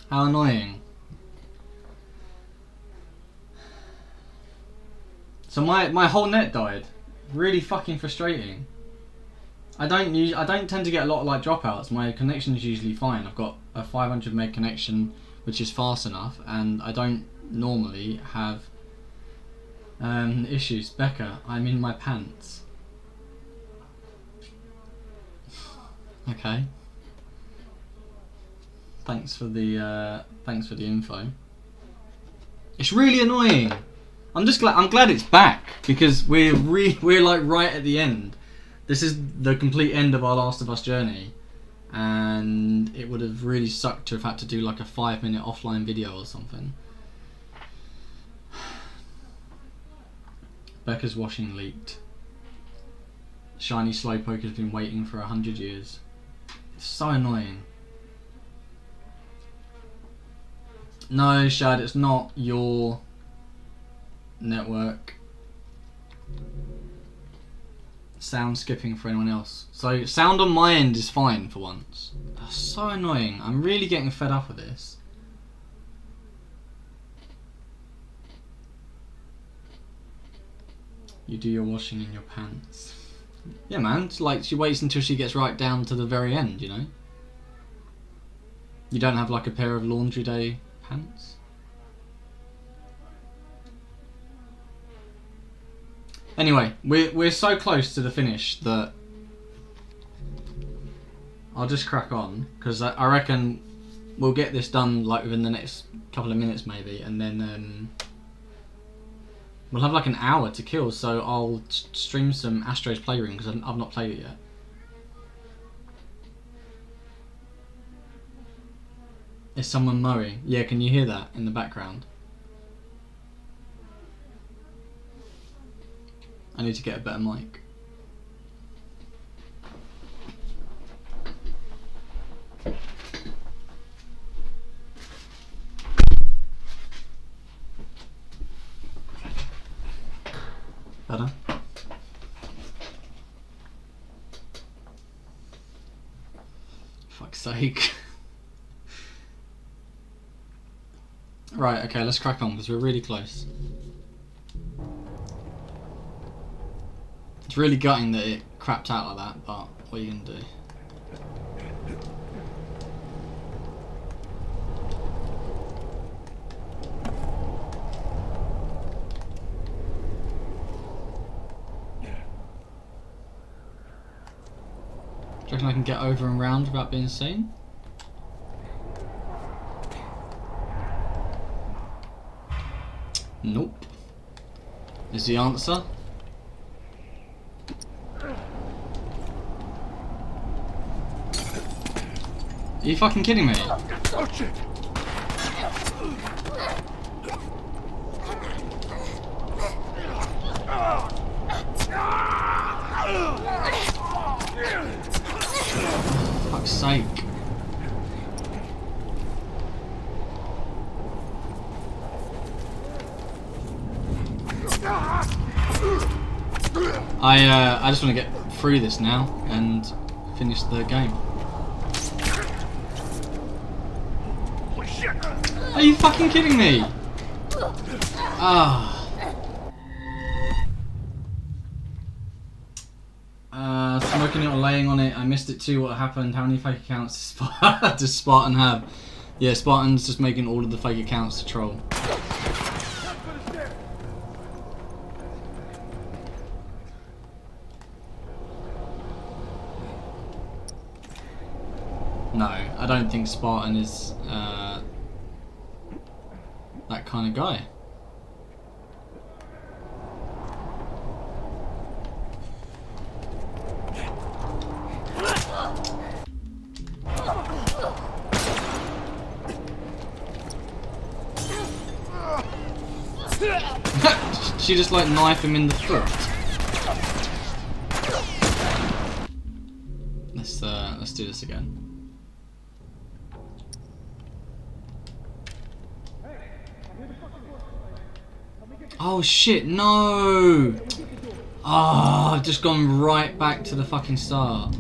How annoying. So my whole net died. Really fucking frustrating. I don't tend to get a lot of like dropouts. My connection is usually fine. I've got a 500 meg connection, which is fast enough, and I don't normally have issues. Becca, I'm in my pants. Okay. Thanks for the info. It's really annoying. I'm glad it's back because we're like right at the end. This is the complete end of our Last of Us journey, and it would have really sucked to have had to do like a 5-minute offline video or something. Becca's washing leaked. Shiny Slowpoke has been waiting for 100 years. It's so annoying. No, Shad, it's not your network. Sound skipping for anyone else. So sound on my end is fine for once. That's so annoying. I'm really getting fed up with this. You do your washing in your pants. Yeah, man. It's like she waits until she gets right down to the very end, you know? You don't have like a pair of laundry day pants? Anyway, we're so close to the finish that I'll just crack on, because I reckon we'll get this done like within the next couple of minutes maybe, and then we'll have like an hour to kill, so I'll stream some Astro's Playroom because I've not played it yet. Is someone mowing? Yeah, can you hear that in the background? I need to get a better mic. Better? Fuck's sake. Right, okay, let's crack on because we're really close. It's really gutting that it crapped out like that, but what are you gonna do? Do you reckon I can get over and round without being seen? Nope. Is the answer? Are you fucking kidding me? Oh shit! Fuck's sake. I just want to get through this now and finish the game. Are you fucking kidding me? Ah. Smoking it or laying on it. I missed it too. What happened? How many fake accounts does Spartan have? Yeah, Spartan's just making all of the fake accounts to troll. No, I don't think Spartan is that kind of guy. She just like knife him in the throat. Let's do this again. Oh shit, no! Oh, I've just gone right back to the fucking start.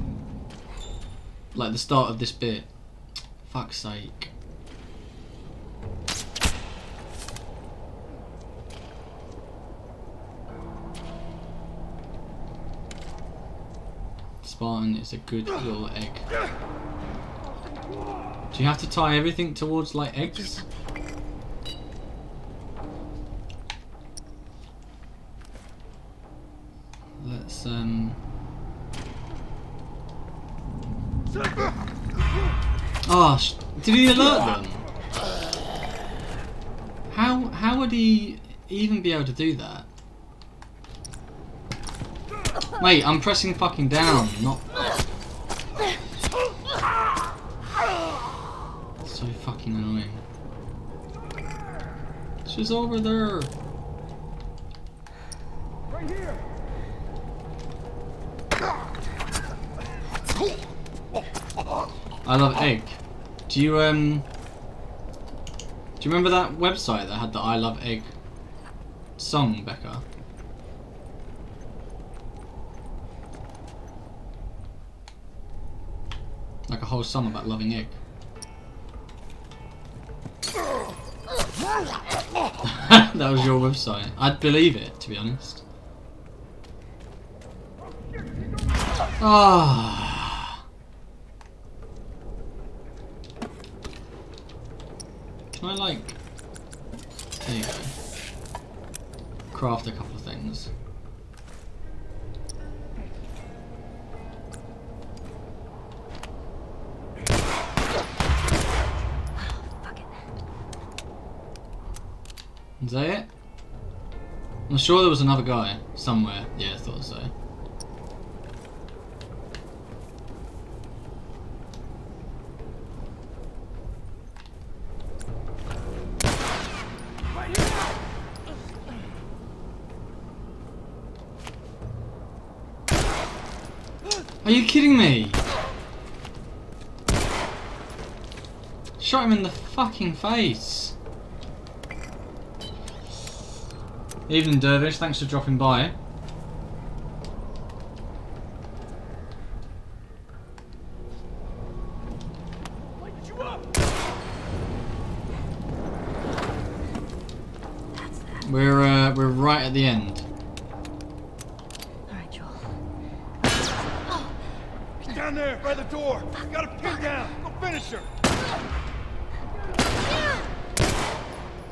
Like the start of this bit. Fuck's sake. Spartan is a good little egg. Do you have to tie everything towards like eggs? Let's Oh, did he alert them? How would he even be able to do that? Mate, I'm pressing fucking down, not... So fucking annoying. She's over there. Right here. I love egg. Do you remember that website that had the I Love Egg song, Becca? Like a whole song about loving egg. That was your website. I'd believe it, to be honest. Ah. Can I like... There you go. Craft a couple of things. Is that it? I'm sure there was another guy somewhere. Yeah, I thought so. Are you kidding me? Shot him in the fucking face. Evening Dervish, thanks for dropping by. We're right at the end. Alright, Joel. He's down there by the door. Gotta pin down. Go finish her.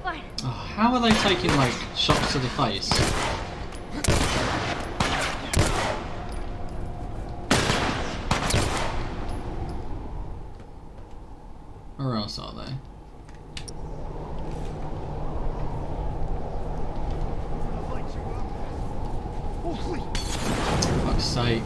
Fine. Oh, how are they taking like shots to the face? Where else are they? For fuck's sake.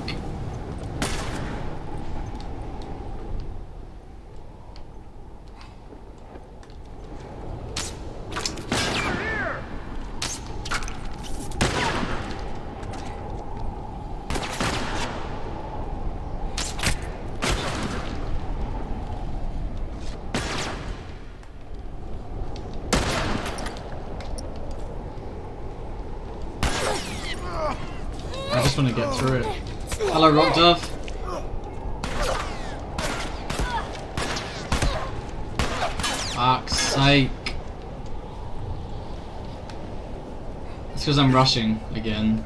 I just want to get through it. Hello, Rock Dove. Fuck's sake. It's because I'm rushing again.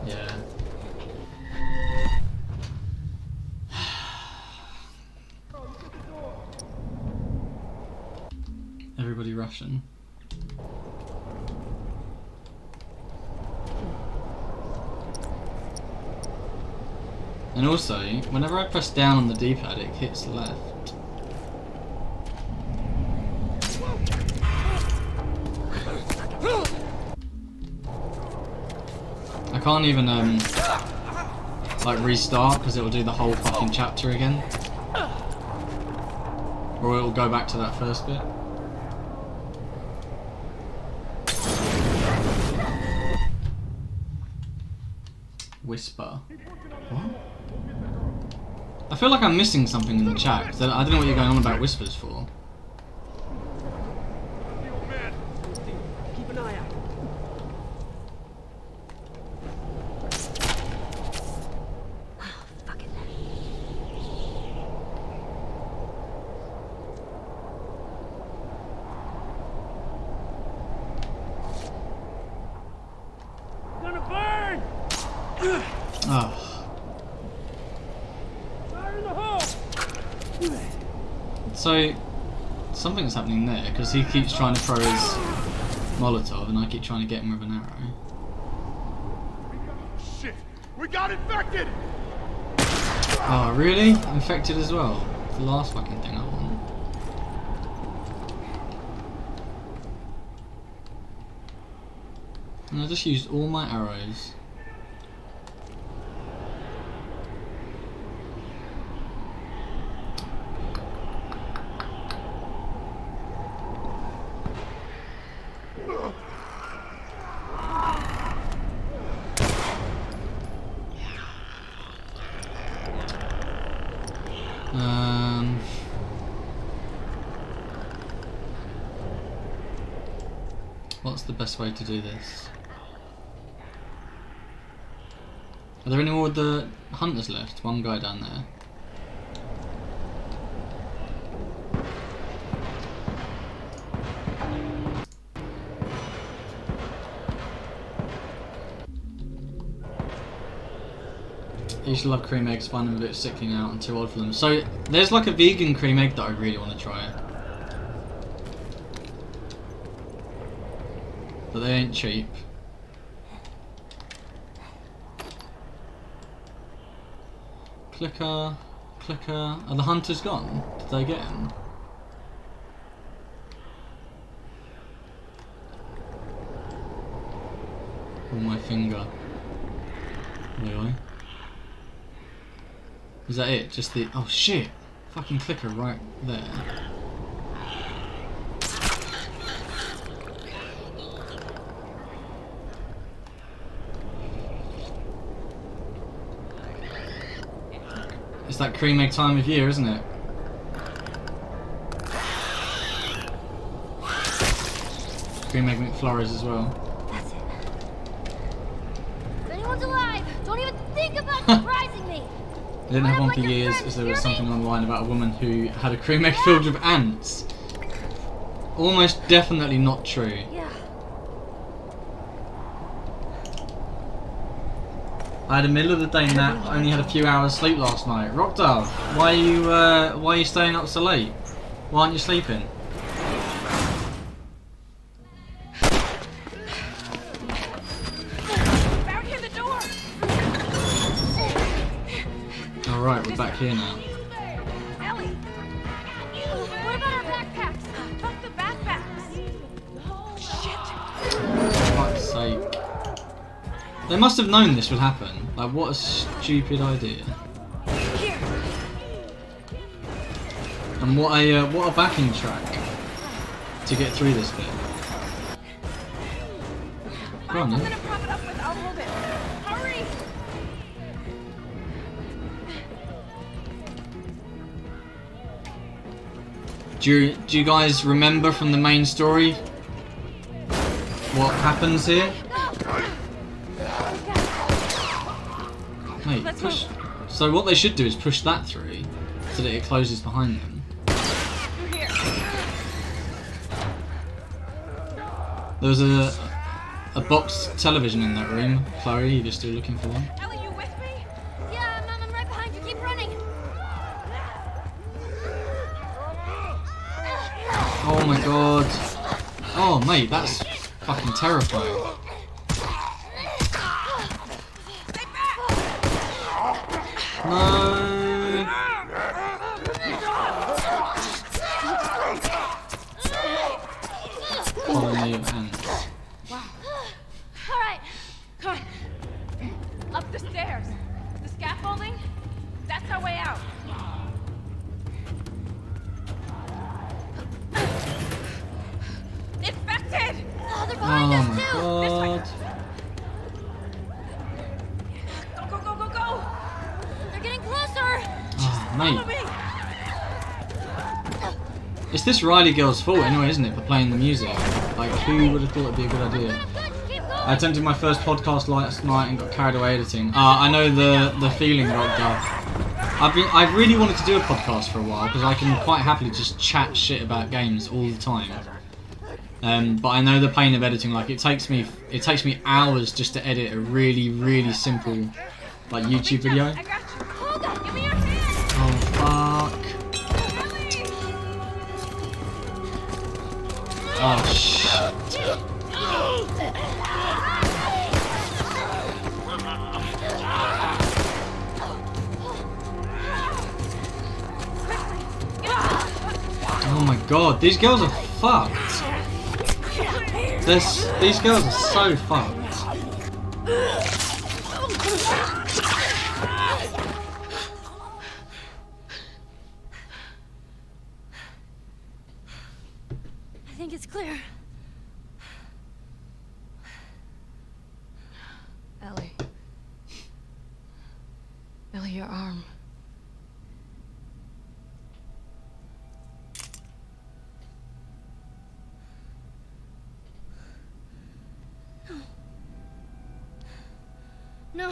Yeah. Everybody rushing. And also, whenever I press down on the D-pad, it hits left. I can't even like restart because it will do the whole fucking chapter again, or it will go back to that first bit. Whisper. What? I feel like I'm missing something in the chat. 'Cause I don't know what you're going on about whispers for. Keep an eye out. Fuck it. Oh. Fire in the hole! So, something's happening there, because he keeps trying to throw his Molotov, and I keep trying to get him with an arrow. Shit! We got infected! Oh, really? Infected as well? It's the last fucking thing I want. And I just used all my arrows. What's the best way to do this? Are there any more of the hunters left? One guy down there. I used to love cream eggs, find them a bit sickly now and too old for them. So there's like a vegan cream egg that I really want to try. But they ain't cheap. Clicker, clicker. Are the hunters gone? Did they get him? Oh, my finger. Really? Is that it? Just the... Oh shit! Fucking clicker right there. It's that cream egg time of year, isn't it? Cream egg McFlurries as well. That's it. If anyone's alive, don't even think about surprising me. I didn't have one for years as there was something online about a woman who had a cream egg filled with ants. Almost definitely not true. Yeah. I had a middle of the day nap, only had a few hours sleep last night. Rockdove, why are you staying up so late? Why aren't you sleeping? Out here, the door! Alright, we're back here now. Ellie! What about our backpacks? Fuck the backpacks! Shit! For fuck's sake. They must have known this would happen. Like, what a stupid idea. Here! And what a backing track to get through this bit. Go on I'm then. gonna prop it up with, I'll hold it. Hurry! Do you guys remember from the main story what happens here? Mate, Let's push. So what they should do is push that through so that it closes behind them. Through here. There was a box television in that room. Chloe, you're still looking for one? Ellie, you with me? Yeah, I'm right behind you. Keep running. Oh my god. Oh mate, that's fucking terrifying. No. Colony of ants. All right. Come on. Up the stairs. The scaffolding? That's our way out. Infected! Oh, they're Oh behind us my too. god. Go, go, go, go, go! They're getting closer. Oh, Follow mate. me! It's this Riley girl's fault anyway, isn't it, for playing the music? Like, who would have thought it'd be a good idea? Good, keep going. I attempted my first podcast last night and got carried away editing. I know the feeling, Rockdove. I've really wanted to do a podcast for a while because I can quite happily just chat shit about games all the time. But I know the pain of editing. Like it takes me hours just to edit a really simple like YouTube video. I got you. Olga, give me your hand. Oh fuck! Oh shit! Oh my god, these girls are fucked. These girls are so fucked. I think it's clear. Ellie. Ellie, your arm. No.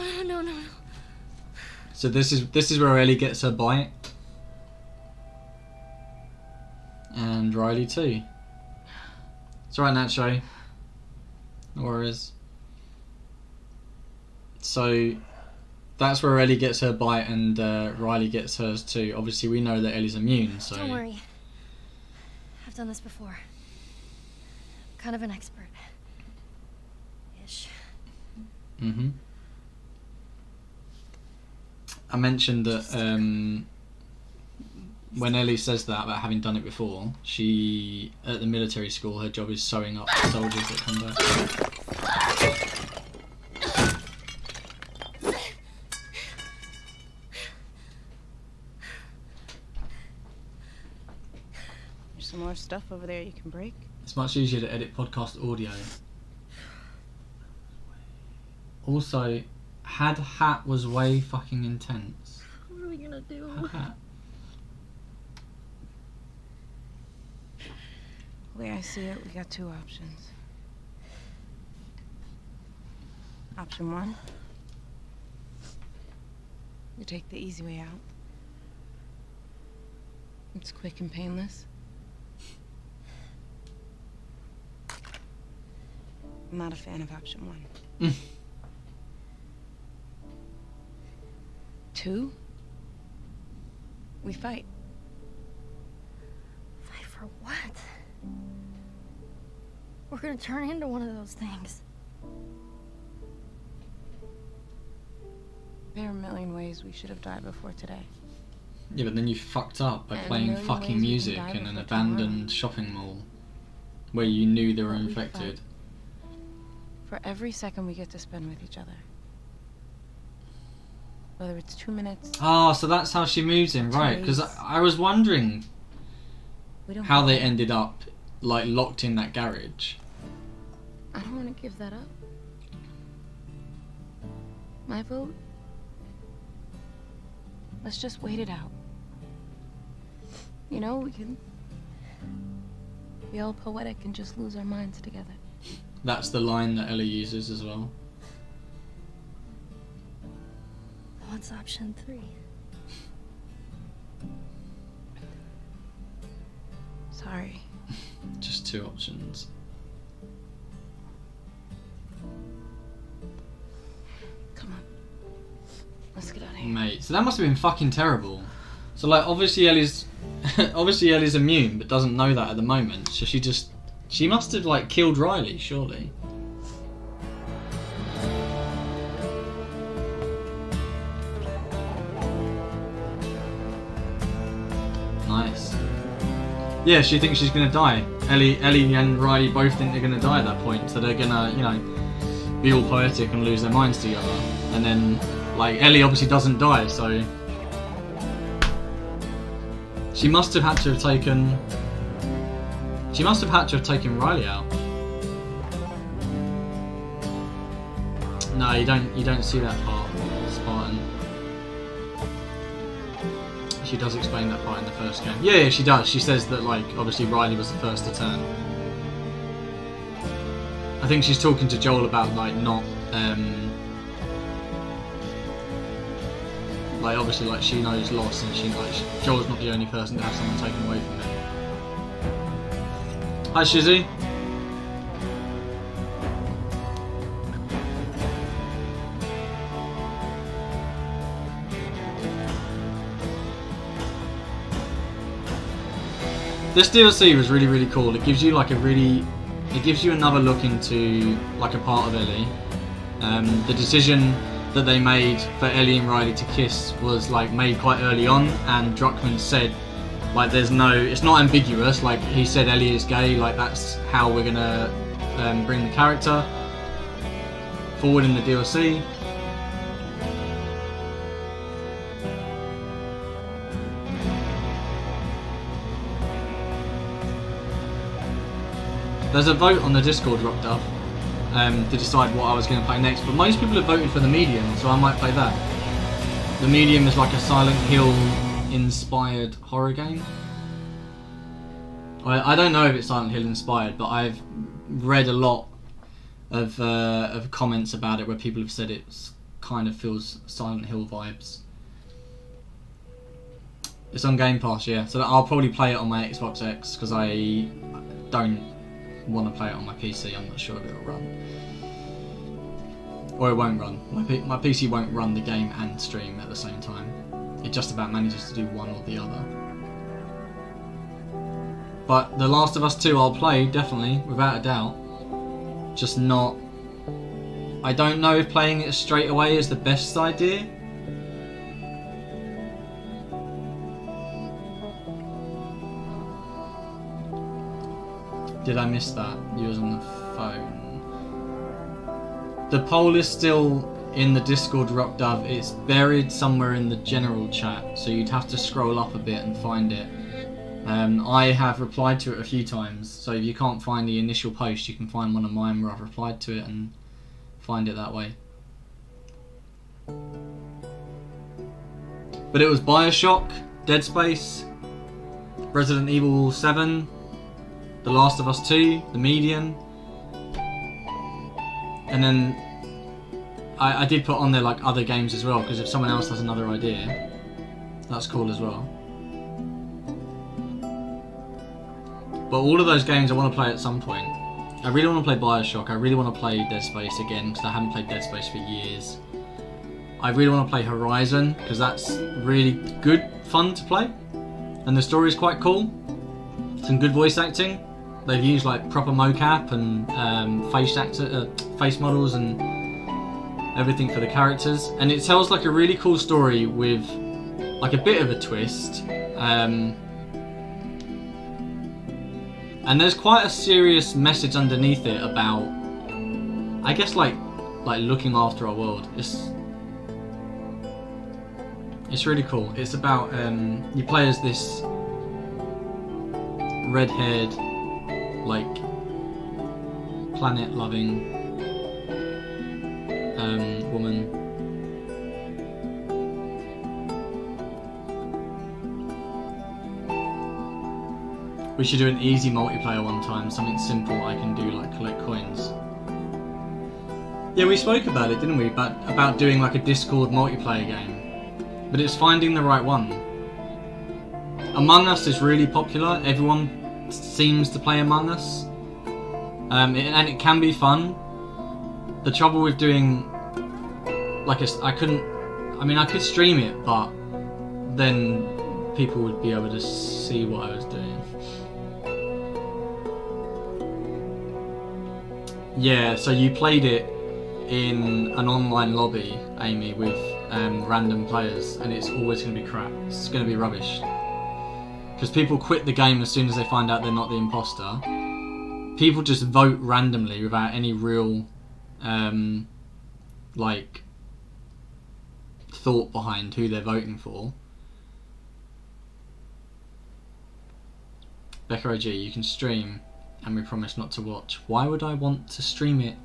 So this is where Ellie gets her bite, and Riley too. It's alright, Nacho. No worries. So that's where Ellie gets her bite, and Riley gets hers too. Obviously, we know that Ellie's immune, so. Don't worry. I've done this before. Kind of an expert. Ish. Mhm. I mentioned that when Ellie says that about having done it before, she at the military school, her job is sewing up soldiers that come back. There's some more stuff over there you can break. It's much easier to edit podcast audio. Also, had Hat was way fucking intense. What are we gonna do? Hat. The way I see it, we got two options. Option one, you take the easy way out. It's quick and painless. I'm not a fan of option one. Two, we fight. Fight for what? We're gonna turn into one of those things. There are a million ways we should have died before today. Yeah, but then you fucked up by And a playing million fucking ways we music can die in an before tomorrow. abandoned shopping mall where you knew they were But we infected. fight. For every second we get to spend with each other. Whether it's 2 minutes, Ah, so that's how she moves in, right? Because I was wondering we don't how have they to. ended up like locked in that garage. I don't want to give that up. My vote? Let's just wait it out. You know, we can be all poetic and just lose our minds together. That's the line that Ellie uses as well. What's option 3? Sorry. Just two options. Come on. Let's get out of here. Mate, so that must have been fucking terrible. So like obviously Ellie's immune but doesn't know that at the moment. So she must have like killed Riley, surely. Nice. Yeah, she thinks she's gonna die. Ellie and Riley both think they're gonna die at that point, so they're gonna, you know, be all poetic and lose their minds together. And then, like, Ellie obviously doesn't die, so she must have had to have taken. She must have had to have taken Riley out. No, you don't see that part, Spartan. She does explain that part in the first game. Yeah, she does. She says that, like, obviously Riley was the first to turn. I think she's talking to Joel about, like, not, like, obviously, like, she knows loss, and she, like, Joel's not the only person to have someone taken away from him. Hi, Shizzy. This DLC was really, really cool. It gives you like it gives you another look into like a part of Ellie. The decision that they made for Ellie and Riley to kiss was like made quite early on, and Druckmann said like it's not ambiguous. Like he said Ellie is gay. Like that's how we're gonna bring the character forward in the DLC. There's a vote on the Discord, Rock Dove, to decide what I was going to play next, but most people have voted for the Medium, so I might play that. The Medium is like a Silent Hill inspired horror game. I don't know if it's Silent Hill inspired, but I've read a lot of comments about it where people have said it kind of feels Silent Hill vibes. It's on Game Pass, yeah, so I'll probably play it on my Xbox X because I don't want to play it on my PC. I'm not sure if it'll run, or it won't run. My PC won't run the game and stream at the same time. It just about manages to do one or the other. But The Last of Us 2 I'll play, definitely, without a doubt. Just not... I don't know if playing it straight away is the best idea. Did I miss that? You was on the phone. The poll is still in the Discord, Rock Dove. It's buried somewhere in the general chat, so you'd have to scroll up a bit and find it. I have replied to it a few times, so if you can't find the initial post, you can find one of mine where I've replied to it and find it that way. But it was Bioshock, Dead Space, Resident Evil 7, The Last of Us 2, The Medium, and then I did put on there like other games as well, because if someone else has another idea, that's cool as well. But all of those games I want to play at some point. I really want to play Bioshock, I really want to play Dead Space again, because I haven't played Dead Space for years. I really want to play Horizon, because that's really good fun to play, and the story is quite cool. Some good voice acting. They've used like proper mocap and face models and everything for the characters, and it tells like a really cool story with like a bit of a twist. And there's quite a serious message underneath it about, I guess, like looking after our world. It's really cool. It's about you play as this red-haired, like planet-loving woman. We should do an easy multiplayer one time, something simple I can do, like collect coins. Yeah, we spoke about it, didn't we? About doing like a Discord multiplayer game. But it's finding the right one. Among Us is really popular. Everyone seems to play Among Us. And it can be fun. The trouble with doing like I could stream it, but then people would be able to see what I was doing. Yeah, so you played it in an online lobby, Amy, with random players, and it's always going to be crap. It's going to be rubbish. Because people quit the game as soon as they find out they're not the imposter. People just vote randomly without any real, like, thought behind who they're voting for. Becca OG, you can stream, and we promise not to watch. Why would I want to stream it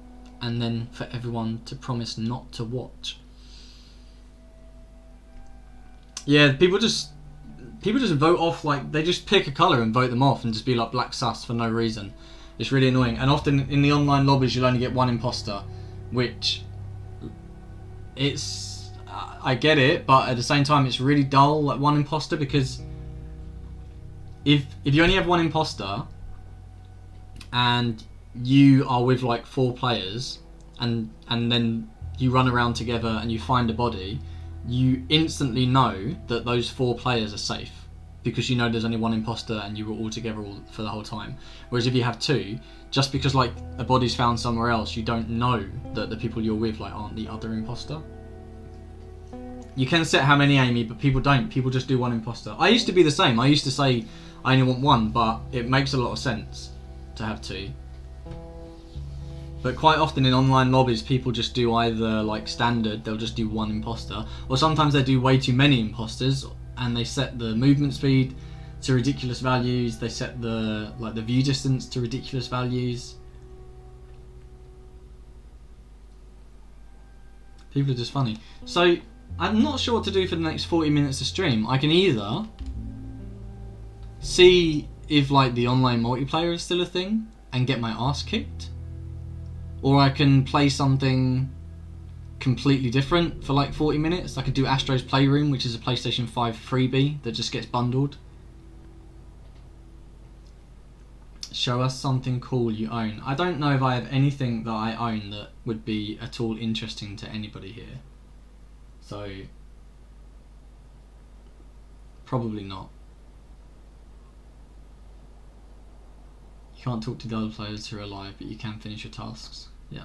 and then for everyone to promise not to watch? Yeah, people just vote off, like, they just pick a colour and vote them off and just be like black sus for no reason. It's really annoying. And often in the online lobbies you'll only get one imposter, which it's I get it, but at the same time it's really dull, like one imposter, because if you only have one imposter and you are with like 4 players and then you run around together and you find a body, you instantly know that those 4 players are safe. because you know there's only one imposter and you were all together for the whole time. Whereas if you have two, just because like a body's found somewhere else, you don't know that the people you're with like aren't the other imposter. You can set how many, Amy, but people don't. People just do one imposter. I used to be the same. I used to say I only want one, but it makes a lot of sense to have two. But quite often in online lobbies, people just do either like standard, they'll just do one imposter, or sometimes they do way too many imposters and they set the movement speed to ridiculous values. They set the view distance to ridiculous values. People are just funny. So I'm not sure what to do for the next 40 minutes of stream. I can either see if like the online multiplayer is still a thing and get my ass kicked, or I can play something completely different for like 40 minutes. I could do Astro's Playroom, which is a PlayStation 5 freebie that just gets bundled. Show us something cool you own. I don't know if I have anything that I own that would be at all interesting to anybody here. So, probably not. You can't talk to the other players who are alive, but you can finish your tasks. Yeah.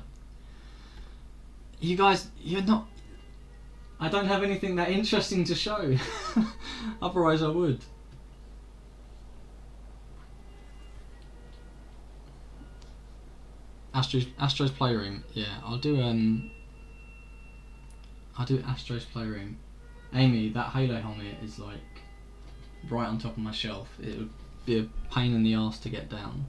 You guys, you're not... I don't have anything that interesting to show. Otherwise I would. Astro's Playroom. Yeah, I'll do Astro's Playroom. Amy, that Halo helmet is like right on top of my shelf. It would be a pain in the arse to get down.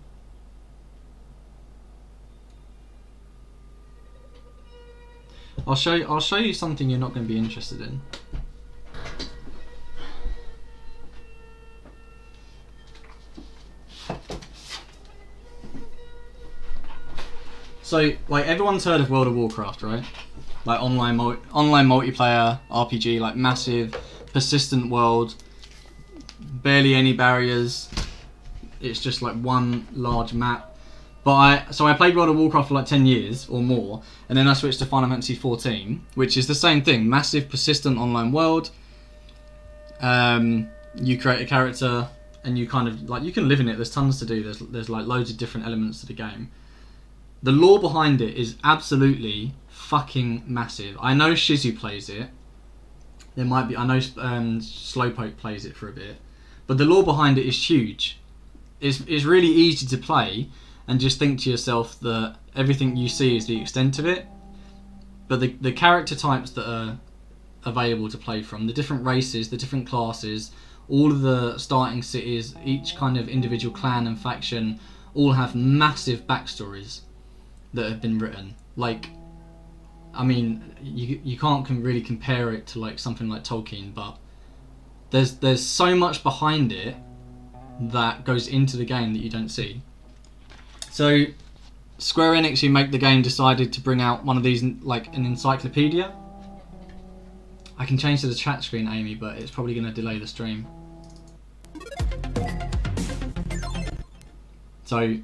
I'll show you something you're not going to be interested in. So, like, everyone's heard of World of Warcraft, right? Like online multiplayer RPG, like massive, persistent world, barely any barriers. It's just like one large map. But I played World of Warcraft for like 10 years or more, and then I switched to Final Fantasy 14, which is the same thing, massive, persistent online world. You create a character, and you kind of like you can live in it. There's tons to do. There's like loads of different elements to the game. The lore behind it is absolutely fucking massive. I know Shizu plays it. There might be. I know Slowpoke plays it for a bit, but the lore behind it is huge. It's really easy to play and just think to yourself that everything you see is the extent of it. But the character types that are available to play from, the different races, the different classes, all of the starting cities, each kind of individual clan and faction, all have massive backstories that have been written. Like, I mean, you can't really compare it to like something like Tolkien, but there's so much behind it that goes into the game that you don't see. So Square Enix, who make the game, decided to bring out one of these, like an encyclopedia. I can change to the chat screen, Amy, but it's probably going to delay the stream. So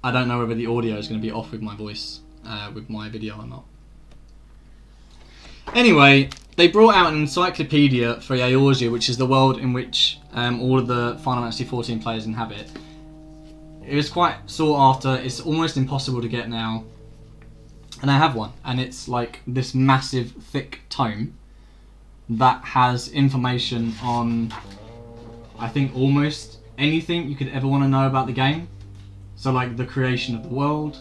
I don't know whether the audio is going to be off with my voice, with my video or not. Anyway, they brought out an encyclopedia for Eorzea, which is the world in which all of the Final Fantasy 14 players inhabit. It was quite sought after. It's almost impossible to get now. And I have one, and it's like this massive, thick tome that has information on, I think, almost anything you could ever want to know about the game. So like the creation of the world,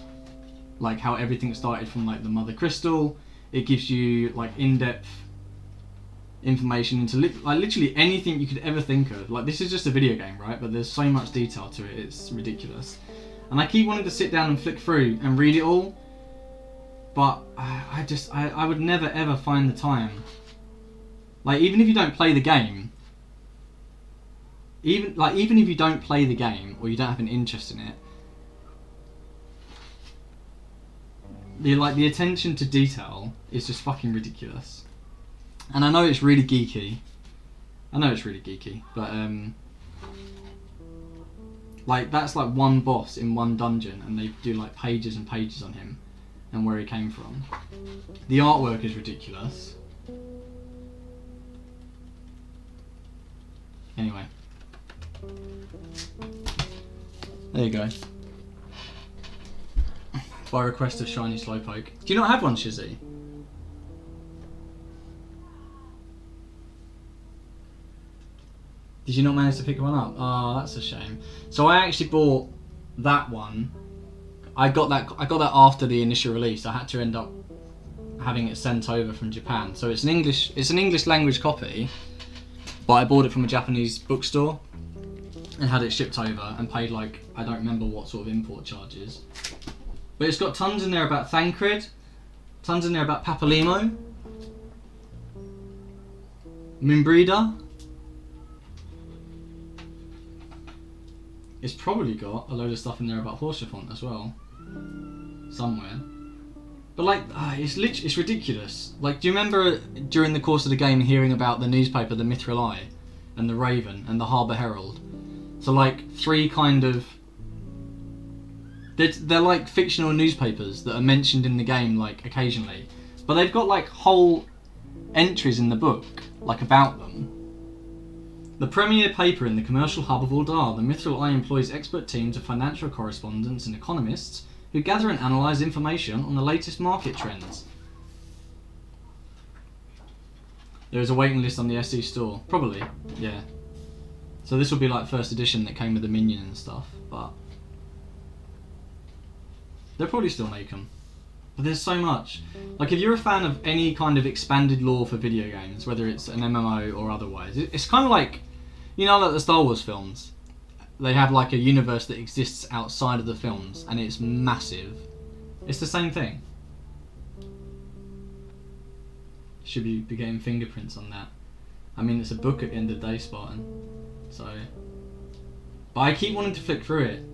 like how everything started from like the Mother Crystal. It gives you like in-depth information into like literally anything you could ever think of. Like, this is just a video game, right? But there's so much detail to it, it's ridiculous. And I keep wanting to sit down and flick through and read it all, but I would never ever find the time. Like, even if you don't play the game, even if you don't play the game or you don't have an interest in it, the attention to detail is just fucking ridiculous. And I know it's really geeky. But like, that's like one boss in one dungeon, and they do like pages and pages on him and where he came from. The artwork is ridiculous. Anyway, There you go. By request of Shiny Slowpoke. Do you not have one, Shizzy? Did you not manage to pick one up? Oh, that's a shame. So I actually bought that one. I got that after the initial release. I had to end up having it sent over from Japan. So it's an English language copy, but I bought it from a Japanese bookstore and had it shipped over and paid like, I don't remember what sort of import charges. But it's got tons in there about Thancred, tons in there about Papalimo, Moonbreeder. It's probably got a load of stuff in there about Horsefont as well, somewhere. But like, it's ridiculous. Like, do you remember during the course of the game hearing about the newspaper, the Mithril Eye, and the Raven, and the Harbour Herald? So like, three kind of... They're like fictional newspapers that are mentioned in the game, like, occasionally. But they've got like whole entries in the book, like, about them. The premier paper in the commercial hub of Uldar, the Mithril Eye employs expert teams of financial correspondents and economists who gather and analyse information on the latest market trends. There is a waiting list on the SE store. Probably, yeah. So this will be like first edition that came with the minion and stuff, but they'll probably still make them. But there's so much. Like, if you're a fan of any kind of expanded lore for video games, whether it's an MMO or otherwise, it's kind of like, you know, like the Star Wars films. They have like a universe that exists outside of the films, and it's massive. It's the same thing. Should be getting fingerprints on that. I mean, it's a book at the end of the day, Spartan. So, but I keep wanting to flick through it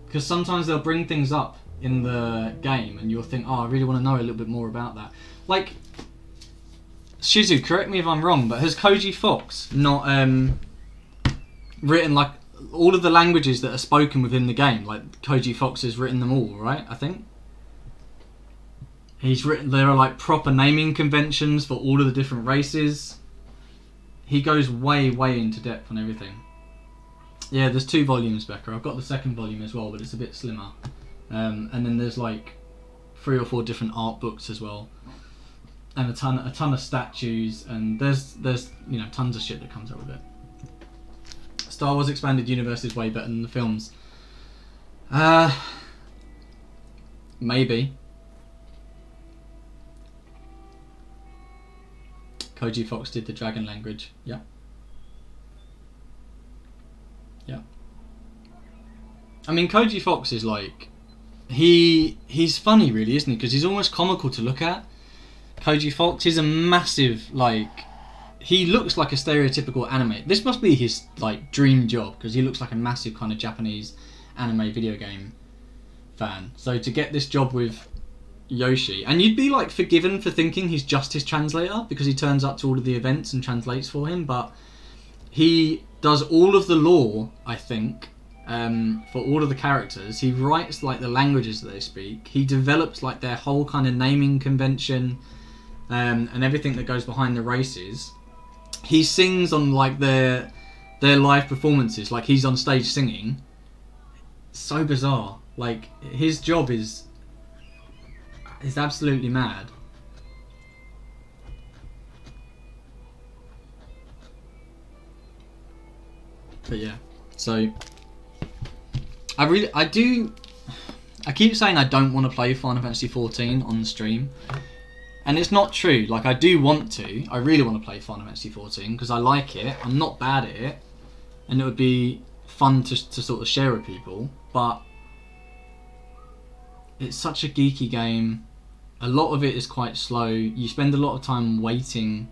because sometimes they'll bring things up in the game, and you'll think, oh, I really want to know a little bit more about that. Like, Shizu, correct me if I'm wrong, but has Koji Fox not written like all of the languages that are spoken within the game? Like, Koji Fox has written them all, right? I think he's written. There are like proper naming conventions for all of the different races. He goes way into depth on everything. Yeah, there's 2 volumes, Becca. I've got the second volume as well, but it's a bit slimmer. And then there's like 3 or 4 different art books as well, and a ton of statues, and there's you know, tons of shit that comes out with it. Star Wars Expanded Universe is way better than the films. Maybe. Koji Fox did the dragon language. Yeah. Yeah. I mean, Koji Fox is like, he's funny, really, isn't he? Because he's almost comical to look at. Koji Fox is a massive, like, he looks like a stereotypical anime. This must be his like dream job, because he looks like a massive kind of Japanese anime video game fan. So to get this job with Yoshi, and you'd be like forgiven for thinking he's just his translator because he turns up to all of the events and translates for him, but he does all of the lore, I think, for all of the characters. He writes like the languages that they speak. He develops like their whole kind of naming convention, and everything that goes behind the races. He sings on like their live performances, like he's on stage singing. So bizarre. Like, his job is absolutely mad. But yeah, so I keep saying I don't want to play Final Fantasy 14 on the stream, and it's not true. Like, I do want to. I really want to play Final Fantasy 14 because I like it. I'm not bad at it, and it would be fun to sort of share with people. But it's such a geeky game. A lot of it is quite slow. You spend a lot of time waiting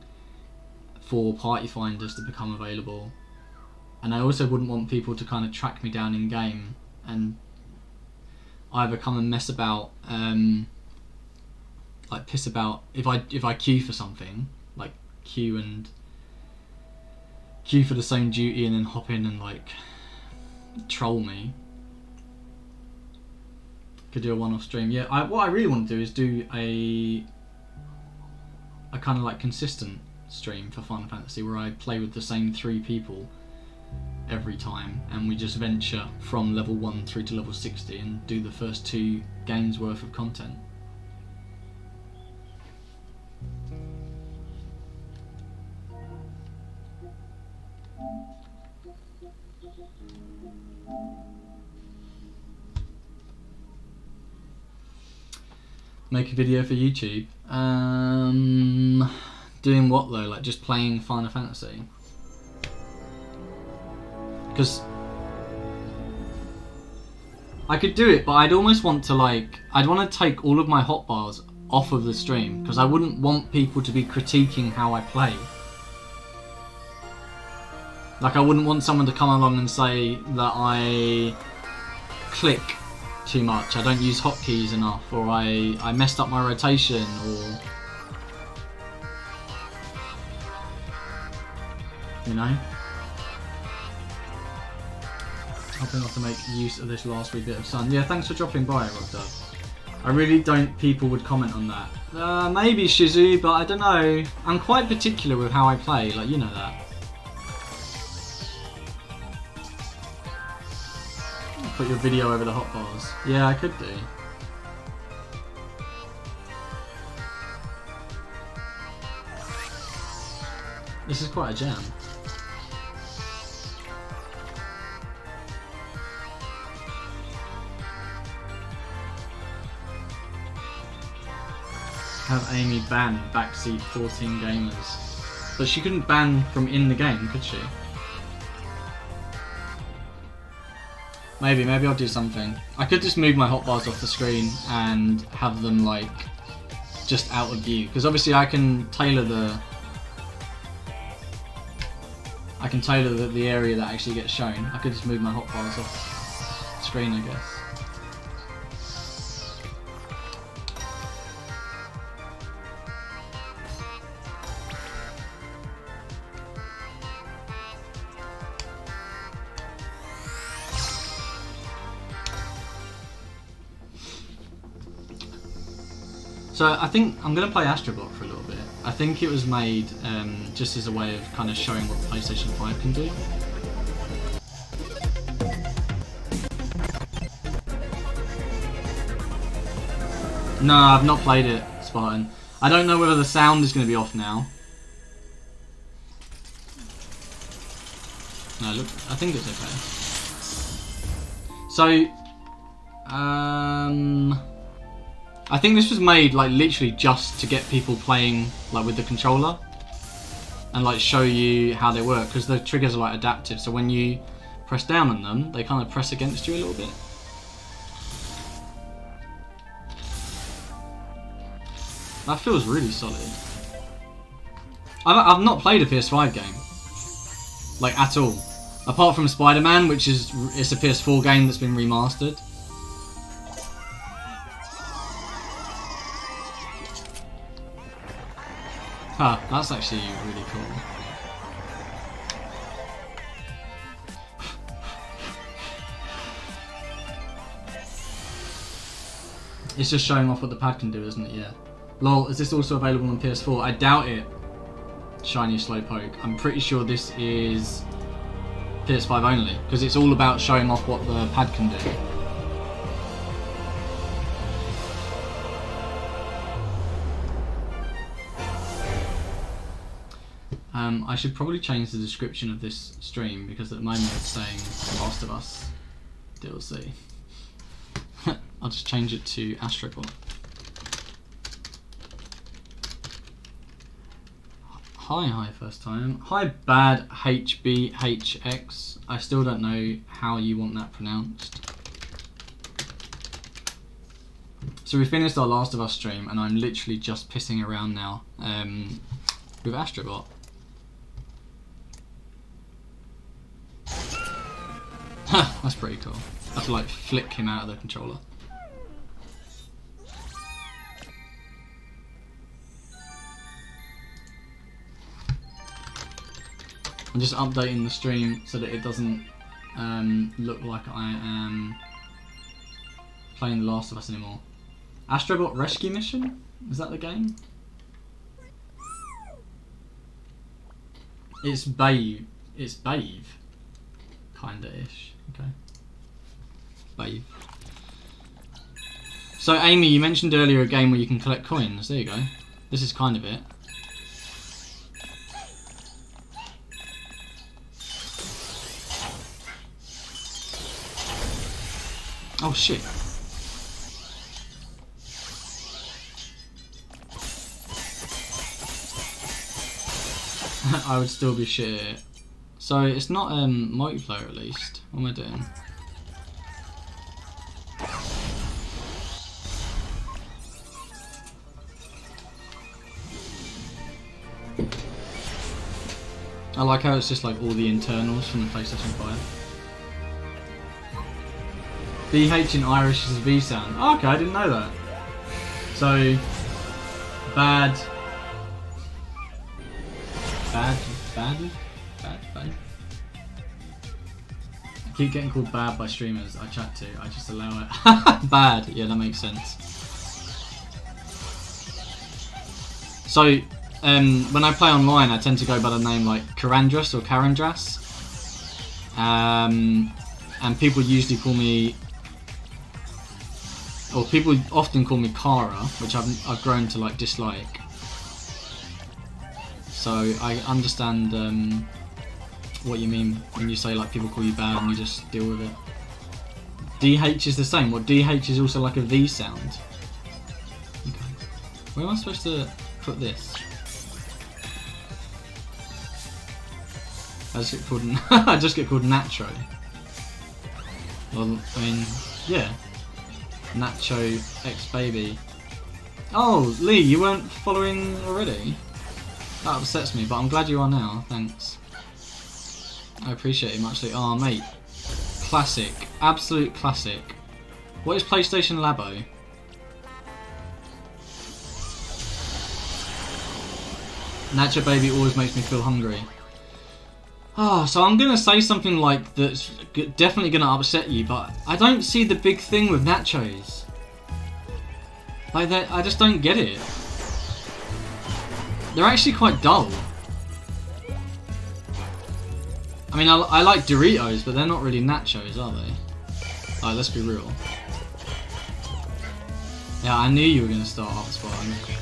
for party finders to become available. And I also wouldn't want people to kind of track me down in game and either come and mess about, like piss about if I queue for something, like queue for the same duty and then hop in and like troll me. Could do a one-off stream. Yeah, what I really want to do is do a kind of like consistent stream for Final Fantasy where I play with the same 3 people every time, and we just venture from level 1 through to level 60 and do the first 2 games worth of content. Make a video for YouTube. Doing what though? Like just playing Final Fantasy? Because I could do it, but I'd almost want to I'd want to take all of my hotbars off of the stream, because I wouldn't want people to be critiquing how I play. Like I wouldn't want someone to come along and say that I click too much, I don't use hotkeys enough, or I messed up my rotation, or you know. Hoping not to make use of this last wee bit of sun. Yeah, thanks for dropping by, Rockdove. I really don't people would comment on that. Maybe Shizu, but I don't know. I'm quite particular with how I play, like you know that. Put your video over the hotbars. Yeah, I could do. This is quite a jam. Have Amy ban backseat 14 gamers. But she couldn't ban from in the game, could she? Maybe I'll do something. I could just move my hotbars off the screen and have them like just out of view, because obviously I can tailor the area that actually gets shown. I could just move my hotbars off the screen, I guess. So I think I'm going to play Astro Bot for a little bit. I think it was made just as a way of kind of showing what the PlayStation 5 can do. No, I've not played it, Spartan. I don't know whether the sound is going to be off now. No, look, I think it's okay. So, I think this was made like literally just to get people playing like with the controller and like show you how they work, because the triggers are like adaptive, so when you press down on them they kind of press against you a little bit. That feels really solid. I've not played a PS5 game like at all, apart from Spider-Man, which it's a PS4 game that's been remastered. Huh, that's actually really cool. It's just showing off what the pad can do, isn't it? Yeah. Lol, is this also available on PS4? I doubt it. Shiny Slowpoke. I'm pretty sure this is PS5 only, because it's all about showing off what the pad can do. I should probably change the description of this stream, because at the moment it's saying Last of Us DLC. I'll just change it to Astro Bot. Hi, first time. Hi, bad HBHX. I still don't know how you want that pronounced. So we finished our Last of Us stream, and I'm literally just pissing around now with Astro Bot. That's pretty cool. I have to like flick him out of the controller. I'm just updating the stream so that it doesn't look like I am playing The Last of Us anymore. Astro Bot Rescue Mission? Is that the game? It's Babe. It's Babe. Kinda-ish. Okay. Babe. So Amy, you mentioned earlier a game where you can collect coins. There you go. This is kind of it. Oh shit. I would still be shit at it. So it's not multiplayer at least. What am I doing? I like how it's just like all the internals from the PlayStation 5. BH in Irish is a V sound. Oh, okay, I didn't know that. So, bad. I keep getting called bad by streamers I chat to. I just allow it. Bad. Yeah, that makes sense. So, when I play online, I tend to go by the name like Karandras or Karandras. And people usually call me, or people often call me Kara, which I've grown to like dislike. So I understand what you mean when you say like people call you bad and you just deal with it. DH is the same. Well, DH is also like a V sound. Okay. Where am I supposed to put this? I just get called Nacho. Well, I mean, yeah. Nacho X Baby. Oh, Lee, you weren't following already? That upsets me, but I'm glad you are now. Thanks. I appreciate it muchly. Oh, mate. Classic. Absolute classic. What is PlayStation Labo? Nacho Baby always makes me feel hungry. Oh, so I'm going to say something like that's definitely going to upset you, but I don't see the big thing with nachos. Like, I just don't get it. They're actually quite dull. I mean, I like Doritos, but they're not really nachos, are they? Like, let's be real. Yeah, I knew you were going to start hotspotting.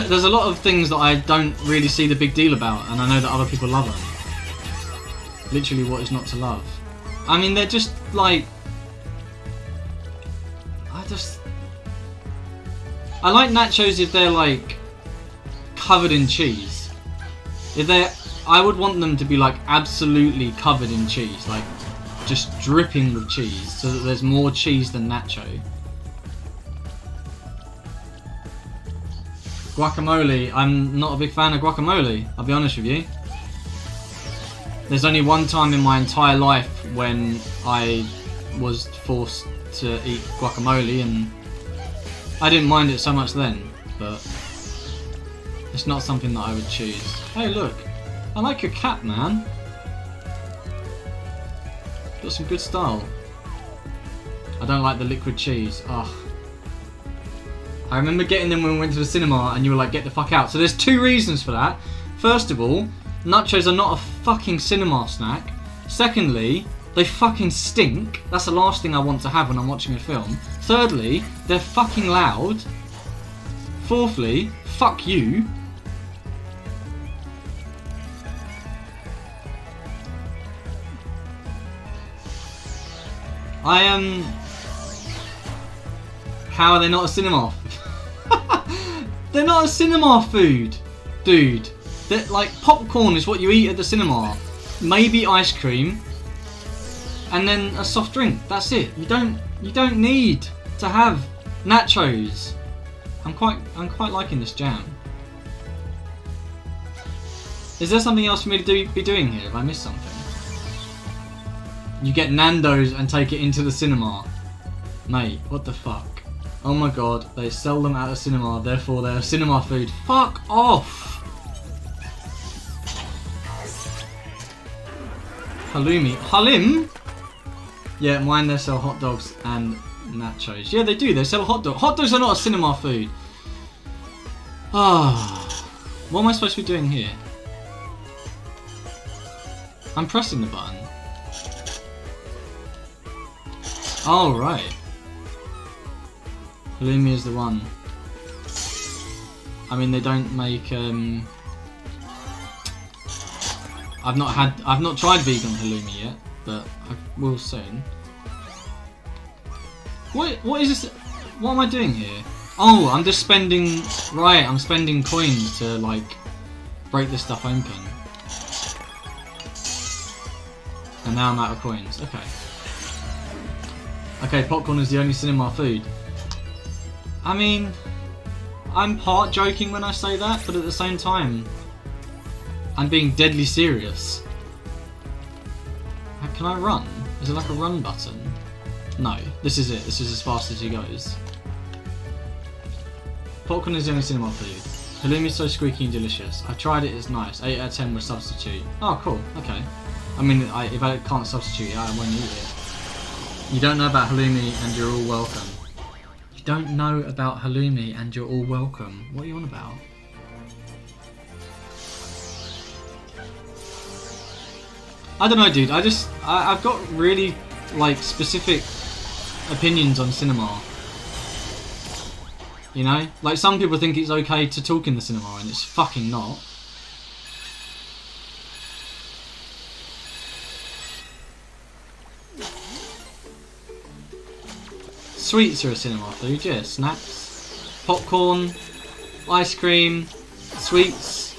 There's a lot of things that I don't really see the big deal about, and I know that other people love them. Literally, what is not to love? I mean, they're just like... I like nachos if they're like covered in cheese. I would want them to be like absolutely covered in cheese, like just dripping with cheese, so that there's more cheese than nacho. Guacamole, I'm not a big fan of guacamole, I'll be honest with you. There's only one time in my entire life when I was forced to eat guacamole, and I didn't mind it so much then, but it's not something that I would choose. Hey look, I like your cap, man. Got some good style. I don't like the liquid cheese. Ugh. I remember getting them when we went to the cinema and you were like, get the fuck out. So there's two reasons for that. First of all, nachos are not a fucking cinema snack. Secondly, they fucking stink. That's the last thing I want to have when I'm watching a film. Thirdly, they're fucking loud. Fourthly, fuck you. How are they not a cinema? They're not a cinema food, dude. They're like, popcorn is what you eat at the cinema. Maybe ice cream, and then a soft drink. That's it. You don't need to have nachos. I'm quite liking this jam. Is there something else for me to be doing here? Have I missed something? You get Nando's and take it into the cinema. Mate, what the fuck? Oh my god, they sell them at a cinema, therefore they're cinema food. Fuck off! Halloumi. Halim? Yeah, mine they sell hot dogs and nachos. Yeah, they do, they sell hot dogs. Hot dogs are not a cinema food. Ah, what am I supposed to be doing here? I'm pressing the button. Oh, right. Halloumi is the one. I mean, they don't make, I've not tried vegan halloumi yet, but I will soon. What is this? What am I doing here? Oh, I'm just spending, right, I'm spending coins to, like, break this stuff open. And now I'm out of coins, okay. Okay, popcorn is the only cinema food. I mean, I'm part joking when I say that, but at the same time, I'm being deadly serious. Can I run? Is it like a run button? No, this is it. This is as fast as he goes. Popcorn is the only cinema food. Halloumi is so squeaky and delicious. I tried it, it's nice. 8 out of 10 with substitute. Oh, cool. Okay. I mean, if I can't substitute it, I won't eat it. You don't know about halloumi and you're all welcome. You don't know about halloumi and you're all welcome. What are you on about? I don't know, dude. I've got really, like, specific opinions on cinema. You know? Like, some people think it's okay to talk in the cinema, and it's fucking not. Sweets are a cinema food, yeah. Snacks, popcorn, ice cream, sweets.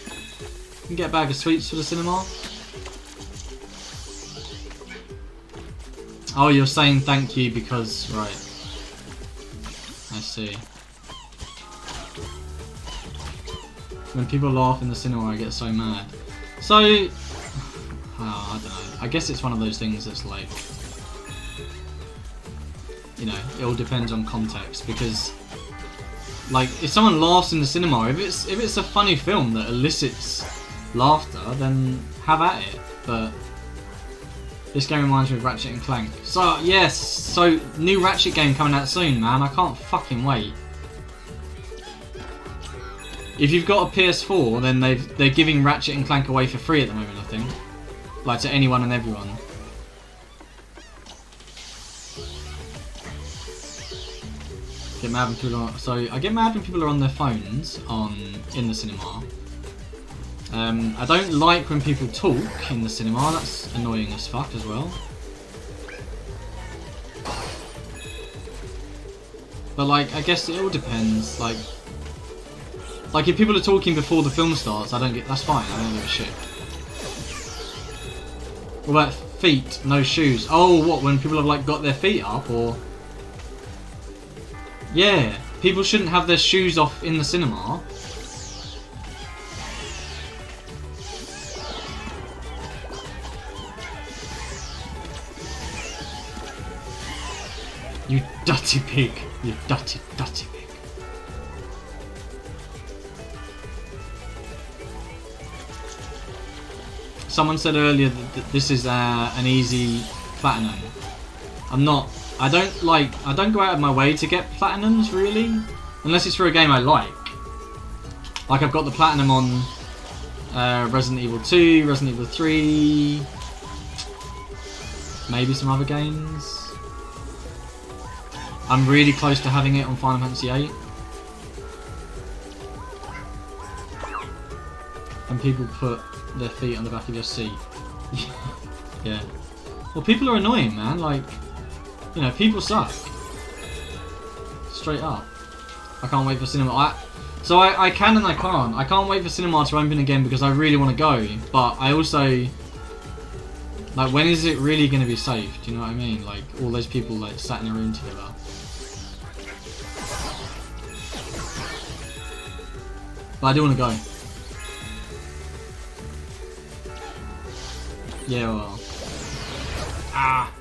You can get a bag of sweets for the cinema. Oh, you're saying thank you because, right. I see. When people laugh in the cinema, I get so mad. So, I don't know. I guess it's one of those things that's like, you know, it all depends on context, because, like, if someone laughs in the cinema, if it's a funny film that elicits laughter, then have at it. But this game reminds me of Ratchet and Clank. So yes, so new Ratchet game coming out soon, man. I can't fucking wait. If you've got a PS4, then they're giving Ratchet and Clank away for free at the moment, I think. Like, to anyone and everyone. Get mad when people are, so I get mad when people are on their phones in the cinema. I don't like when people talk in the cinema. That's annoying as fuck as well. But, like, I guess it all depends. Like if people are talking before the film starts, that's fine. I don't give a shit. What about feet, no shoes? Oh, what, when people have, like, got their feet up, or? Yeah, people shouldn't have their shoes off in the cinema. You dirty pig. You dirty pig. Someone said earlier that this is an easy platinum. I don't go out of my way to get platinums, really. Unless it's for a game I like. Like, I've got the platinum on Resident Evil 2, Resident Evil 3, maybe some other games. I'm really close to having it on Final Fantasy VIII. And people put their feet on the back of your seat. Yeah. Well, people are annoying, man. Like, you know, people suck. Straight up. I can't wait for cinema. I can and I can't. I can't wait for cinema to open again because I really want to go. But I also, like, when is it really going to be safe? Do you know what I mean? Like, all those people, like, sat in a room together. But I do want to go. Yeah, well. Ah!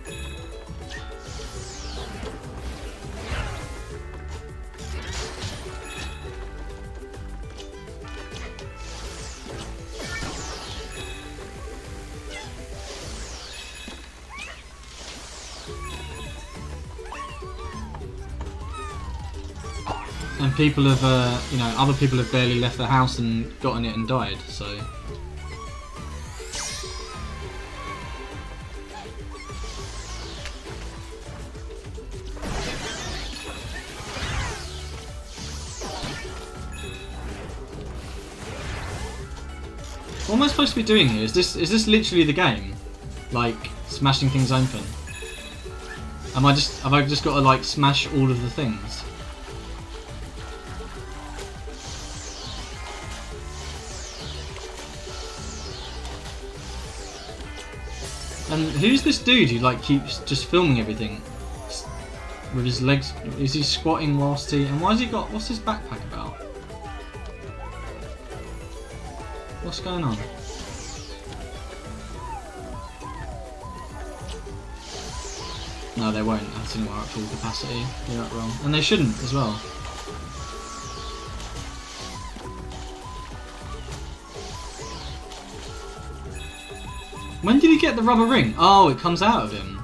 And people have, you know, other people have barely left the house and gotten it and died, so. What am I supposed to be doing here? Is this literally the game? Like smashing things open? Have I just got to like smash all of the things? And who's this dude who like keeps just filming everything with his legs? Is he squatting whilst he? And why has he got? What's his backpack about? What's going on? No, they won't have cinema at full capacity. You're not wrong, and they shouldn't as well. When did he get the rubber ring? Oh, it comes out of him.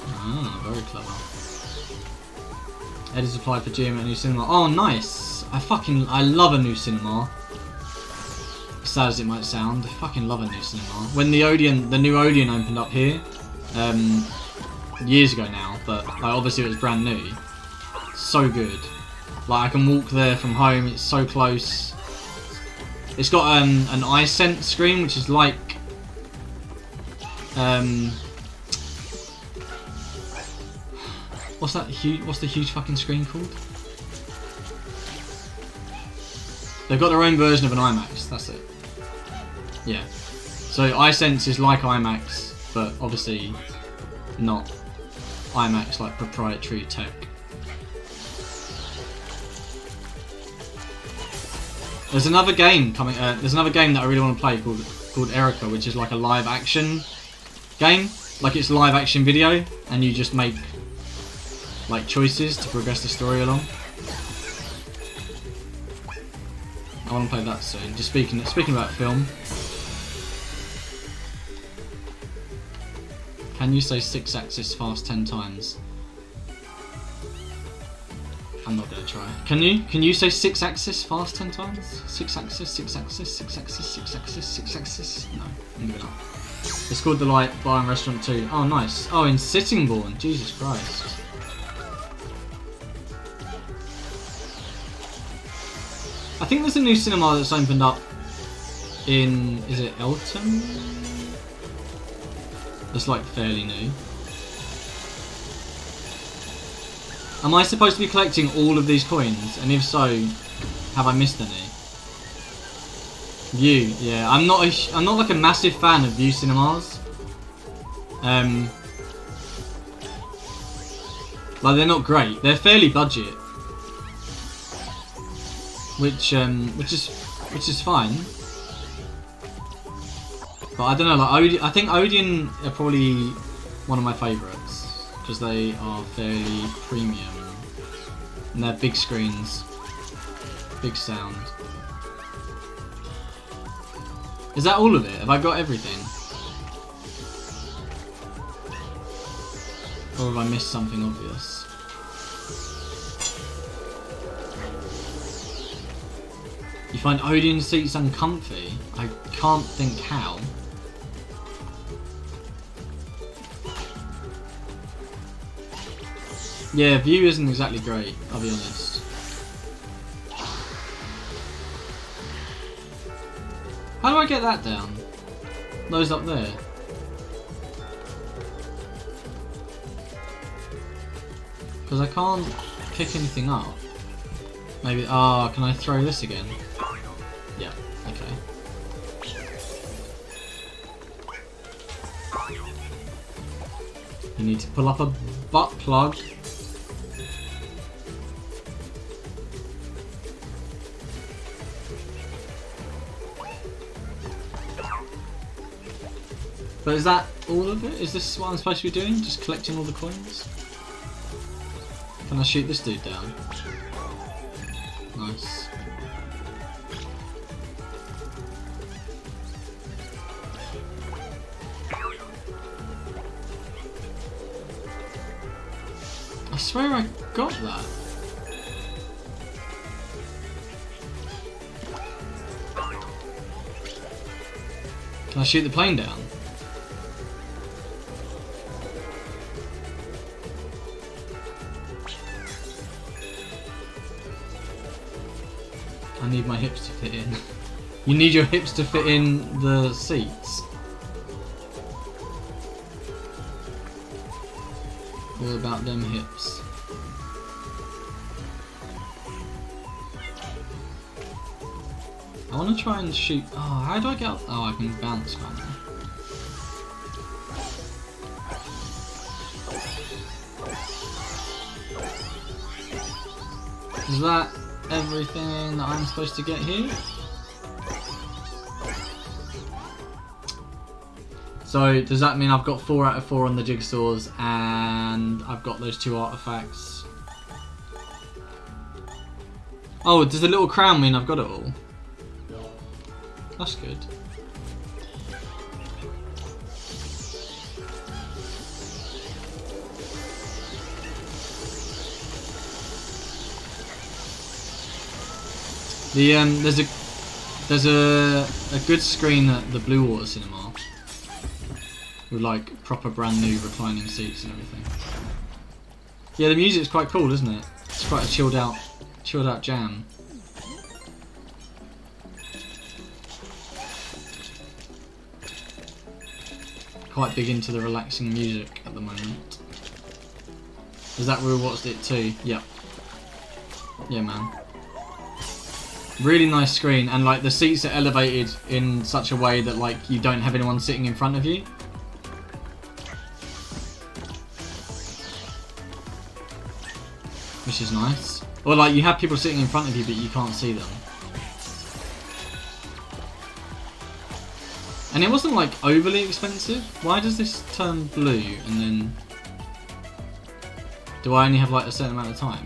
Ah, very clever. Ed has applied for GM at a new cinema. Oh, nice! I love a new cinema. As sad as it might sound, I fucking love a new cinema. When the new Odeon opened up here, years ago now, but like, obviously it was brand new. So good. Like I can walk there from home. It's so close. It's got an iSense screen, which is like what's that huge? What's the huge fucking screen called? They've got their own version of an IMAX. That's it. Yeah. So iSense is like IMAX, but obviously not IMAX like proprietary tech. There's another game coming. There's another game that I really want to play called Erica, which is like a live action game. Like it's live action video, and you just make like choices to progress the story along. I want to play that soon. Just speaking about film. Can you say 6-axis fast 10 times? I'm not gonna try. Can you? Can you say 6-axis fast 10 times? 6-axis, 6-axis, 6-axis, 6-axis, 6-axis. No, I'm giving up. It's called The Light Bar and Restaurant 2. Oh, nice. Oh, in Sittingbourne. Jesus Christ. I think there's a new cinema that's opened up in, is it Elton? That's like fairly new. Am I supposed to be collecting all of these coins? And if so, have I missed any? View, yeah. I'm not like a massive fan of View cinemas. Like they're not great. They're fairly budget. Which is fine, but I don't know. Like I think Odeon are probably one of my favourites because they are fairly premium and they're big screens, big sound. Is that all of it? Have I got everything, or have I missed something obvious? You find Odeon seats uncomfy? I can't think how. Yeah, View isn't exactly great, I'll be honest. How do I get that down? Those up there. Because I can't pick anything up. Maybe, can I throw this again? Yeah, okay. You need to pull up a butt plug. But is that all of it? Is this what I'm supposed to be doing? Just collecting all the coins? Can I shoot this dude down? Nice. I swear I got that. Can I shoot the plane down? I need my hips to fit in. You need your hips to fit in the seats. All about them hips. I want to try and shoot. Oh, how do I get up? Oh, I can bounce, can't I? Is that everything that I'm supposed to get here? So does that mean I've got 4 out of 4 on the jigsaws and I've got those 2 artifacts? Oh, does the little crown mean I've got it all? That's good. The there's a good screen at the Blue Water Cinema with like proper brand new reclining seats and everything. Yeah, the music's quite cool, isn't it? It's quite a chilled out jam. Quite big into the relaxing music at the moment. Is that where we watched it too? Yep. Yeah, man. Really nice screen, and like the seats are elevated in such a way that like you don't have anyone sitting in front of you. Which is nice. Or like you have people sitting in front of you but you can't see them. And it wasn't like overly expensive. Why does this turn blue and then... Do I only have like a certain amount of time?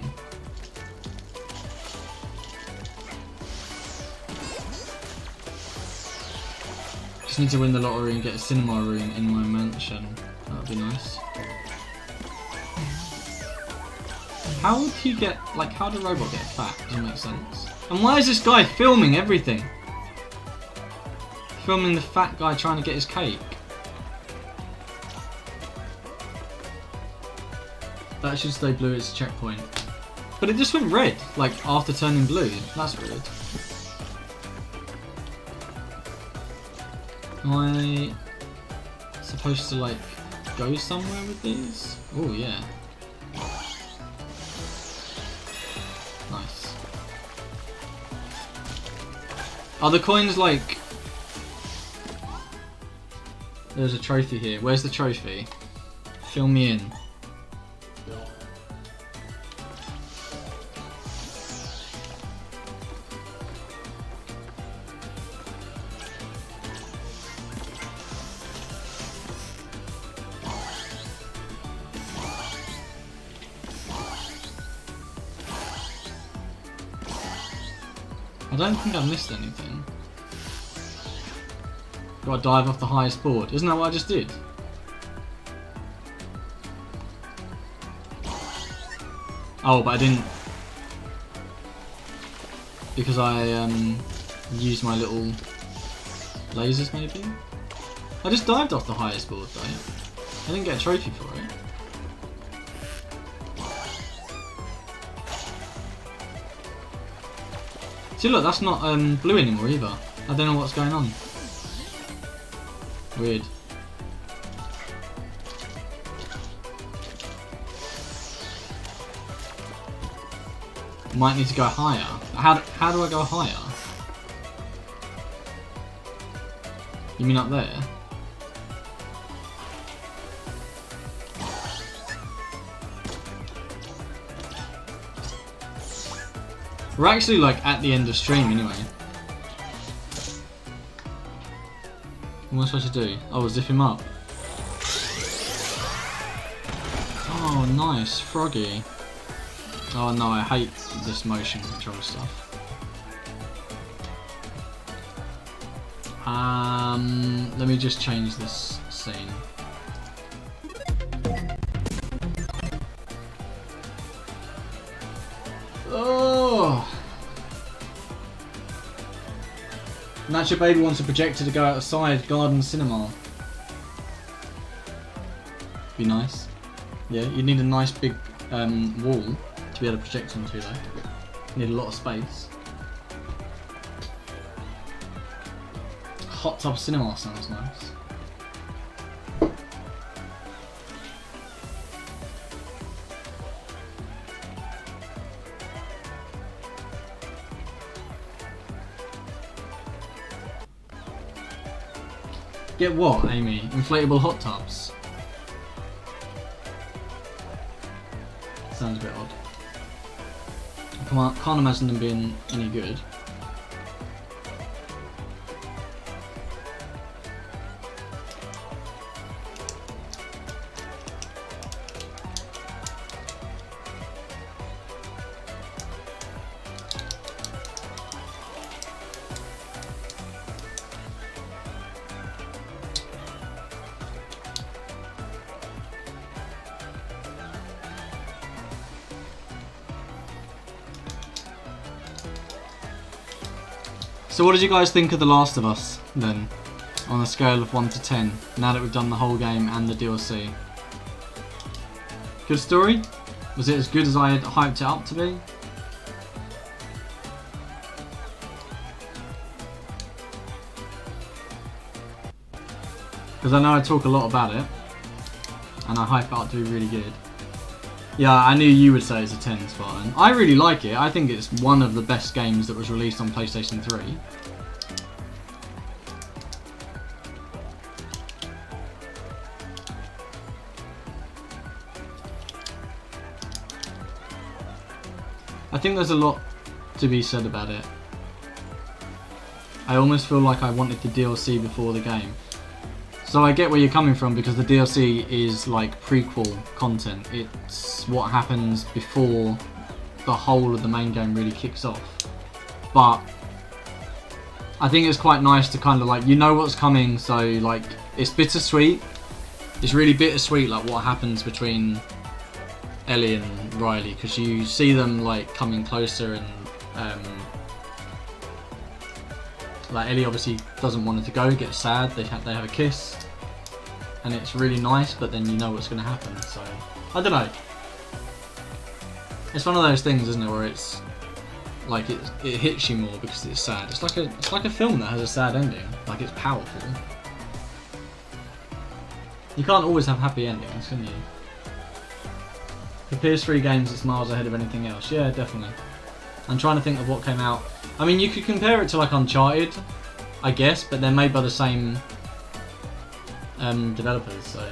Just need to win the lottery and get a cinema room in my mansion. That would be nice. How would he get, like, how did a robot get fat? Doesn't make sense. And why is this guy filming everything? Filming the fat guy trying to get his cake. That should stay blue as a checkpoint. But it just went red, like, after turning blue. That's weird. Am I supposed to, like, go somewhere with these? Oh, yeah. Nice. Are the coins, like... There's a trophy here. Where's the trophy? Fill me in. I don't think I've missed anything. Gotta dive off the highest board. Isn't that what I just did? Oh, but I didn't. Because I used my little lasers maybe? I just dived off the highest board though. I didn't get a trophy for it. See, look, that's not blue anymore either. I don't know what's going on. Weird. Might need to go higher. How do I go higher? You mean up there? We're actually like at the end of stream anyway. What am I supposed to do? Oh, zip him up. Oh, nice. Froggy. Oh no, I hate this motion control stuff. Let me just change this scene. Oh! Nacho Baby wants a projector to go outside Garden Cinema. Be nice. Yeah, you need a nice big wall to be able to project onto though. You need a lot of space. hot tub cinema sounds nice. Get what, Amy? Inflatable hot tubs? Sounds a bit odd. Can't imagine them being any good. So what did you guys think of The Last of Us, then? On a scale of 1 to 10, now that we've done the whole game and the DLC? Good story? Was it as good as I had hyped it up to be? Because I know I talk a lot about it, and I hype it up to be really good. Yeah, I knew you would say it's a 10, Spartan. I really like it. I think it's one of the best games that was released on PlayStation 3. I think there's a lot to be said about it. I almost feel like I wanted the DLC before the game. So I get where you're coming from, because the DLC is like prequel content. It's what happens before the whole of the main game really kicks off. But I think it's quite nice to kind of like, you know what's coming, so like it's bittersweet. It's really bittersweet, like what happens between Ellie and Riley, because you see them like coming closer, and like Ellie obviously doesn't want it to go, gets sad, they have a kiss, and it's really nice, but then you know what's going to happen, so I don't know. It's one of those things, isn't it, where it's like it hits you more because it's sad. It's like a film that has a sad ending, like it's powerful. You can't always have happy endings, can you? For PS3 games, it's miles ahead of anything else. Yeah, definitely. I'm trying to think of what came out. I mean, you could compare it to like Uncharted, I guess, but they're made by the same developers, so.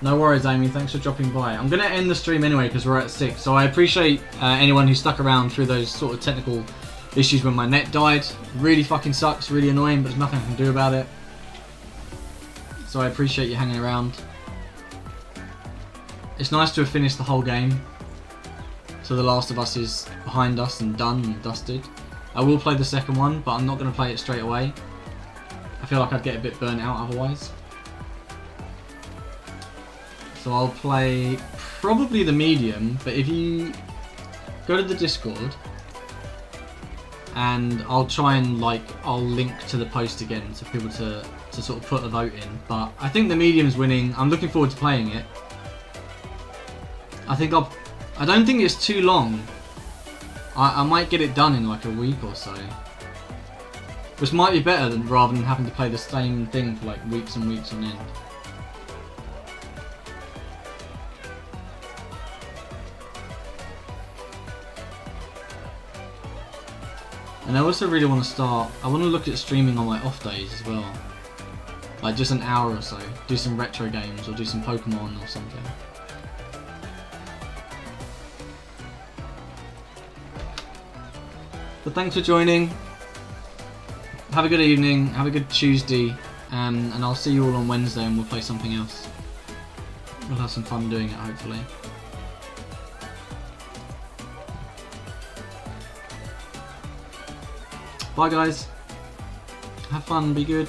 No worries, Amy. Thanks for dropping by. I'm going to end the stream anyway because we're at 6, so I appreciate anyone who stuck around through those sort of technical issues when my net died. Really fucking sucks, really annoying, but there's nothing I can do about it. So I appreciate you hanging around. It's nice to have finished the whole game. So The Last of Us is behind us and done and dusted. I will play the second one, but I'm not going to play it straight away. I feel like I'd get a bit burnt out otherwise. So I'll play probably the medium, but if you go to the Discord, and I'll try and I'll link to the post again so people to sort of put a vote in. But I think the medium's winning. I'm looking forward to playing it. I don't think it's too long. I might get it done in like a week or so. Which might be better rather than having to play the same thing for like weeks and weeks on end. And I also really want to I want to look at streaming on my off days as well. Like just an hour or so. Do some retro games or do some Pokemon or something. But thanks for joining. Have a good evening, have a good Tuesday, and I'll see you all on Wednesday and we'll play something else. We'll have some fun doing it, hopefully. Bye guys. Have fun, be good.